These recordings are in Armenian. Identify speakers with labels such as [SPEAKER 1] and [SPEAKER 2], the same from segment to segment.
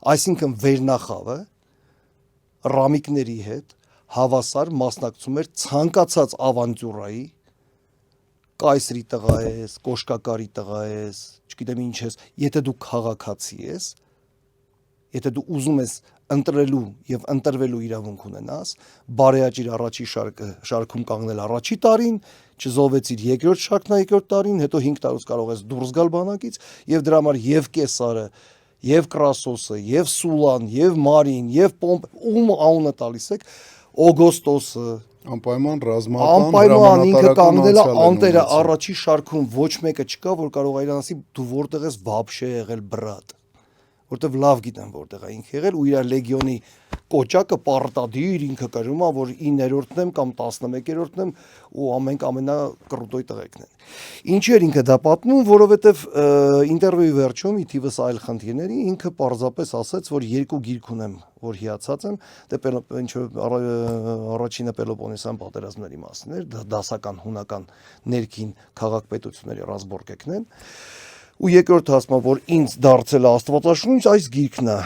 [SPEAKER 1] Այսինքն վերնախավը ռամիկների հետ հավասար մասնակցում էր ցանկացած ավանտյուրայի, կայսրի տղա ես, կոշկակարի տղա ես, չգիտեմ ինչ ես, եթե դու քաղաքացի ես, եթե դու ուզում ես ընտրելու եւ ընտրվելու իրավունք ունենաս, բարեաճիր առաջի շարքում կանգնել առաջի տարին, չզոհվեցիր երկրորդ շարքն երկրորդ տարին, հետո 5 տարուց կարող ես դուրս գալ բանակից եւ դրա համար եւ Կեսարը, եւ Կրասոսը, եւ Սուլան, եւ Մարին, եւ ում անունը տալիս եք, Օգոստոսը,
[SPEAKER 2] անպայման ռազմական
[SPEAKER 1] անպայման ինքը կանգնել է
[SPEAKER 2] անցյալ
[SPEAKER 1] անտերը
[SPEAKER 2] ունեցել։
[SPEAKER 1] առաջի շարքում, ոչ մեկը չկա, որ կարող է իրան ասի դու որտեղ ես վաբշե եղել բրատ, որտեվ լավ գիտեմ որտեղ է ինքը եղել ու իր լեգիոնի կոճակը պարտադիր ինքը կրում է, որ 9-րդն եմ կամ 11-րդն եմ ու ամենակռուտոյ տղեկն են։ Ինչի էր ինքը դա պատմում, որովհետև ինտերվյուի վերջում ի թիվս այլ խնդիրների ինքը պարզապես ասաց, որ երկու գիրք ունեմ, որ հիացած եմ, առաջինը Պելոպոնեսյան պատերազմների մասին էր, դասական հունական ներքին քաղաքպետությունների ռազմորկեկն են, ու երկրորդը ասում է, որ ինձ դարձել է Աստվածաշունչ, այս գիրքն է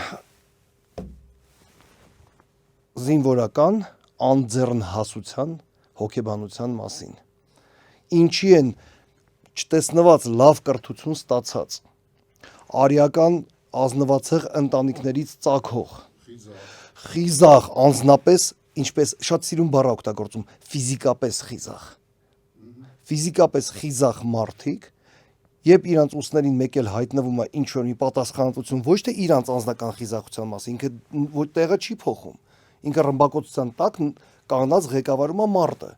[SPEAKER 1] զինվորական անձեռնհասության հոգեբանության մասին։ Ինչի են չտեսնված լավ կրթություն ստացած, արիական ազնվացեղ ընտանիքներից ծագող, խիզախ, անձնապես, ինչպես շատ սիրուն բառ օգտագործում, ֆիզիկապես խիզախ մարդիկ, երբ իրանց ուսներին մեկ էլ հայտնվում է ինչ որ մի պատասխանատվություն, ոչ թե իրանց անձնական խիզախության մասին, ինքը տեղը չի փոխում, ինքը ռմբակոծության տակ կանգնած ղեկավարում է մարտը,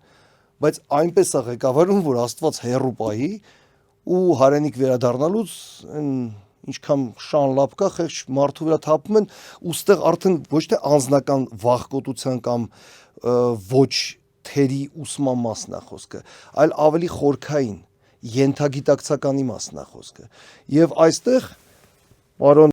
[SPEAKER 1] բայց այնպես է ղեկավարում, որ Աստված հեռու պահի ու հարենիք վերադառնալուց ինչքան շան լապ կա, խեղճ մարդու վրա թափում են, ուստեղ արդեն ոչ թե անձնական վախկոտության կամ ոչ թերի ուսման մասն է խոսքը, այլ ավելի խորքային ենթագիտակցականի մասն է խոսքը։ Եվ այստեղ պարոն